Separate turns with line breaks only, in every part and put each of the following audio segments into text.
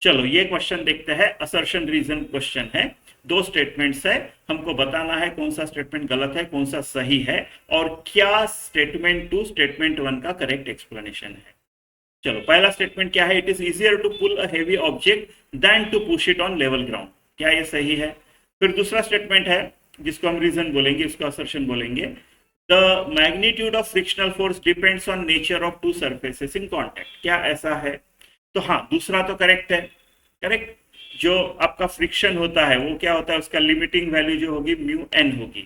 चलो ये क्वेश्चन देखते हैं, असर्शन रीजन क्वेश्चन है। दो स्टेटमेंट्स है, हमको बताना है कौन सा स्टेटमेंट गलत है कौन सा सही है, और क्या स्टेटमेंट टू स्टेटमेंट वन का करेक्ट एक्सप्लेनेशन है। चलो पहला स्टेटमेंट क्या है, it is easier to pull a heavy object than to push it on level ground, क्या ये सही है। फिर दूसरा स्टेटमेंट है जिसको हम रीजन बोलेंगे, इसको असर्शन बोलेंगे, the magnitude of frictional force depends on nature of to surfaces in contact, क्या ऐसा है। तो हाँ, दूसरा तो करेक्ट है, करेक्ट। जो आपका फ्रिक्शन होता है वो क्या होता है, उसका लिमिटिंग वैल्यू जो होगी म्यू एन होगी,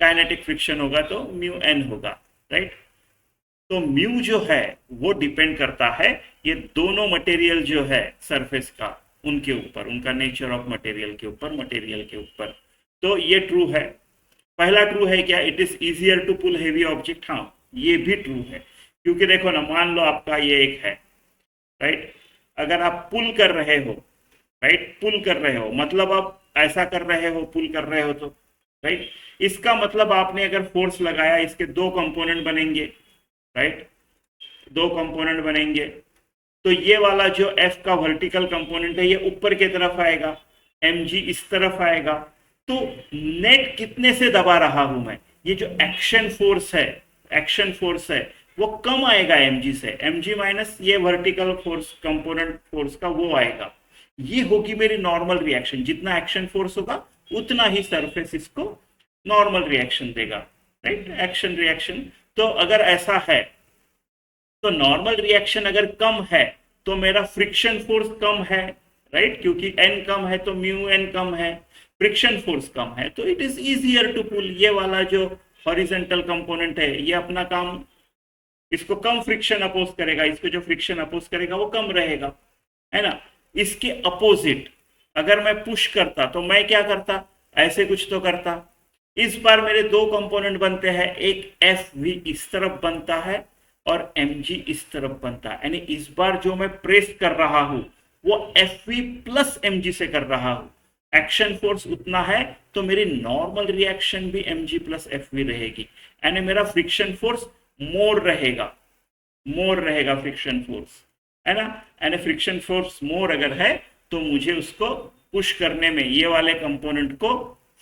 काइनेटिक फ्रिक्शन होगा तो म्यू एन होगा, राइट। तो म्यू जो है वो डिपेंड करता है ये दोनों मटेरियल जो है सरफेस का, उनके ऊपर, उनका नेचर ऑफ मटेरियल के ऊपर, मटेरियल के ऊपर। तो ये ट्रू है। पहला ट्रू है क्या, it is easier to pull heavy object, हाँ ये भी ट्रू है, क्योंकि देखो ना, मान लो आपका ये एक है, राइट। अगर आप पुल कर रहे हो, राइट, पुल कर रहे हो मतलब आप ऐसा कर रहे हो, पुल कर रहे हो तो, राइट, इसका मतलब आपने अगर फोर्स लगाया, इसके दो कंपोनेंट बनेंगे, राइट, दो कंपोनेंट बनेंगे। तो ये वाला जो एफ का वर्टिकल कंपोनेंट है ये ऊपर की तरफ आएगा, एम जी इस तरफ आएगा। तो नेट कितने से दबा रहा हूं मैं, ये जो एक्शन फोर्स है, एक्शन फोर्स है वो कम आएगा एम जी से, एम जी माइनस ये वर्टिकल फोर्स कंपोनेंट फोर्स का वो आएगा। ये होगी मेरी नॉर्मल रिएक्शन, जितना एक्शन फोर्स होगा उतना ही सरफेस इसको नॉर्मल रिएक्शन देगा, राइट, एक्शन रिएक्शन। तो अगर ऐसा है तो नॉर्मल रिएक्शन अगर कम है तो मेरा फ्रिक्शन फोर्स कम है, राइट, क्योंकि एन कम है तो म्यू एन कम है, फ्रिक्शन फोर्स कम है, तो it is easier to pull. ये वाला जो हॉरिजेंटल कंपोनेंट है ये अपना काम, इसको कम फ्रिक्शन अपोज करेगा, इसको जो फ्रिक्शन अपोज करेगा वो कम रहेगा, है ना। इसके अपोजिट अगर मैं पुश करता तो मैं क्या करता, ऐसे कुछ तो करता। इस बार मेरे दो कंपोनेंट बनते हैं, एक एफ वी इस तरफ बनता है और एम जी इस तरफ बनता है, यानी इस बार जो मैं प्रेस कर रहा हूं वो f v plus m g से कर रहा हूं। एक्शन फोर्स उतना है तो मेरी नॉर्मल रिएक्शन भी m g plus f v रहेगी, यानी मेरा फ्रिक्शन फोर्स मोर रहेगा, मोर रहेगा फ्रिक्शन फोर्स, है ना। यानी फ्रिक्शन फोर्स मोर अगर है तो मुझे उसको पुश करने में ये वाले कंपोनेंट को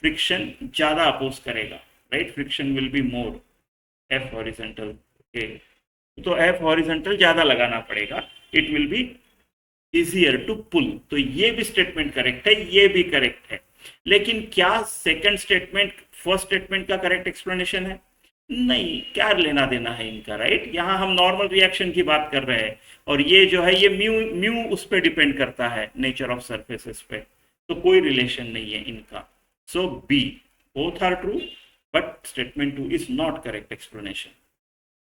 फ्रिक्शन ज्यादा अपोज करेगा, right, friction will be more, f horizontal, okay, तो एफ हॉरिजॉन्टल ज्यादा लगाना पड़ेगा, it will be easier to pull. तो ये भी स्टेटमेंट करेक्ट है, ये भी करेक्ट है। लेकिन क्या सेकंड स्टेटमेंट फर्स्ट स्टेटमेंट का करेक्ट एक्सप्लेनेशन है? नहीं, क्या लेना देना है इनका, राइट। यहाँ हम नॉर्मल रिएक्शन की बात कर रहे हैं और ये जो है ये म्यू म्यू उस पर डिपेंड करता है, नेचर ऑफ सरफेसेस पे, तो कोई रिलेशन नहीं है इनका। So B, both are true but statement two is not correct explanation.